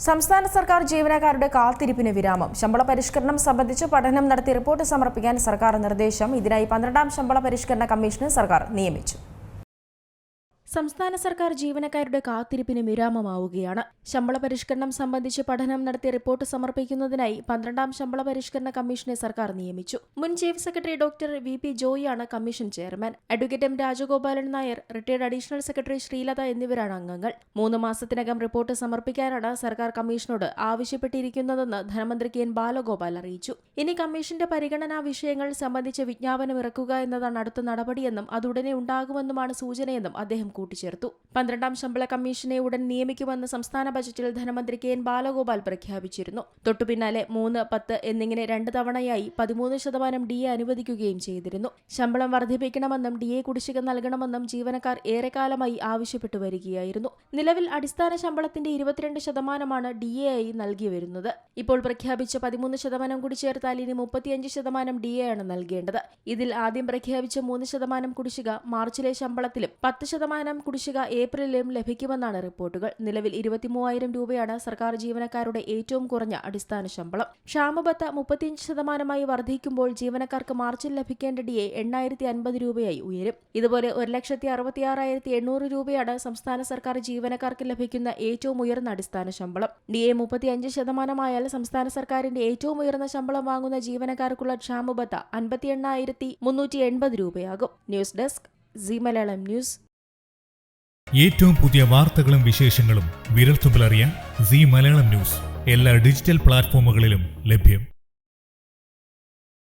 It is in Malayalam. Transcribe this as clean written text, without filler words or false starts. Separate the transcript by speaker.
Speaker 1: സംസ്ഥാന സർക്കാർ ജീവനക്കാരുടെ കാത്തിരിപ്പിന് വിരാമം. ശമ്പള പരിഷ്കരണം സംബന്ധിച്ച് പഠനം നടത്തി റിപ്പോർട്ട് സമർപ്പിക്കാൻ സർക്കാർ നിർദ്ദേശം. ഇതിനായി 12ാം ശമ്പള പരിഷ്കരണ കമ്മീഷനെ സർക്കാർ നിയമിച്ചു. സംസ്ഥാന സർക്കാർ ജീവനക്കാരുടെ കാത്തിരിപ്പിന് വിരാമമാവുകയാണ്. ശമ്പള പരിഷ്കരണം സംബന്ധിച്ച് പഠനം നടത്തി റിപ്പോർട്ട് സമർപ്പിക്കുന്നതിനായി 12ാം ശമ്പള പരിഷ്കരണ കമ്മീഷനെ സർക്കാർ നിയമിച്ചു. മുൻ ചീഫ് സെക്രട്ടറി ഡോക്ടർ VP ജോയിയാണ് commission chairman. Advocate M. Rajagopalan Nair, retired additional secretary Sreelatha എന്നിവരാണ് അംഗങ്ങൾ. 3 മാസത്തിനകം റിപ്പോർട്ട് സമർപ്പിക്കാനാണ് സർക്കാർ കമ്മീഷനോട് ആവശ്യപ്പെട്ടിരിക്കുന്നതെന്ന് ധനമന്ത്രി K. N. ബാലഗോപാൽ അറിയിച്ചു. ഇനി കമ്മീഷന്റെ പരിഗണനാ വിഷയങ്ങൾ സംബന്ധിച്ച് വിജ്ഞാപനം ഇറക്കുക എന്നതാണ് അടുത്ത നടപടിയെന്നും അതുടനെ ഉണ്ടാകുമെന്നുമാണ് സൂചനയെന്നും അദ്ദേഹം കൂട്ടിച്ചേർത്തു. 12ാം ശമ്പള കമ്മീഷനെ ഉടൻ നിയമിക്കുമെന്ന് സംസ്ഥാന ബജറ്റിൽ ധനമന്ത്രി K. N. ബാലഗോപാൽ പ്രഖ്യാപിച്ചിരുന്നു. തൊട്ടുപിന്നാലെ 3, 10 എന്നിങ്ങനെ 2 തവണയായി 13% DA അനുവദിക്കുകയും ചെയ്തിരുന്നു. ശമ്പളം വർദ്ധിപ്പിക്കണമെന്നും DA കുടിശ്ശിക നൽകണമെന്നും ജീവനക്കാർ ഏറെക്കാലമായി ആവശ്യപ്പെട്ടു വരികയായിരുന്നു. നിലവിൽ അടിസ്ഥാന ശമ്പളത്തിന്റെ 22% DA ആയി നൽകി വരുന്നത്. ഇപ്പോൾ പ്രഖ്യാപിച്ച 13% കൂടി ചേർത്താൽ ഇനി 35% DA ആണ് നൽകേണ്ടത്. ഇതിൽ ആദ്യം പ്രഖ്യാപിച്ച 3% കുടിശ്ശിക മാർച്ചിലെ ശമ്പളത്തിലും 10% കുടിശ്ശിക ഏപ്രിലിലും ലഭിക്കുമെന്നാണ് റിപ്പോർട്ടുകൾ. നിലവിൽ 23,000 രൂപയാണ് സർക്കാർ ജീവനക്കാരുടെ ഏറ്റവും കുറഞ്ഞ അടിസ്ഥാന ശമ്പളം. ക്ഷാമബത്ത 35% വർദ്ധിക്കുമ്പോൾ ജീവനക്കാർക്ക് മാർച്ചിൽ ലഭിക്കേണ്ട DA 8,050 രൂപയായി ഉയരും. ഇതുപോലെ 1,66,800 രൂപയാണ് സംസ്ഥാന സർക്കാർ ജീവനക്കാർക്ക് ലഭിക്കുന്ന ഏറ്റവും ഉയർന്ന അടിസ്ഥാന ശമ്പളം. DA 35% ആയാൽ സംസ്ഥാന സർക്കാരിന്റെ ഏറ്റവും ഉയർന്ന ശമ്പളം വാങ്ങുന്ന ജീവനക്കാർക്കുള്ള ക്ഷാമബത്ത 58,380 രൂപയാകും. News desk C Malayalam news.
Speaker 2: ഏറ്റവും പുതിയ വാർത്തകളും വിശേഷങ്ങളും വിരൽത്തുമ്പിലറിയാൻ സി മലയാളം ന്യൂസ് എല്ലാ ഡിജിറ്റൽ പ്ലാറ്റ്ഫോമുകളിലും ലഭ്യം.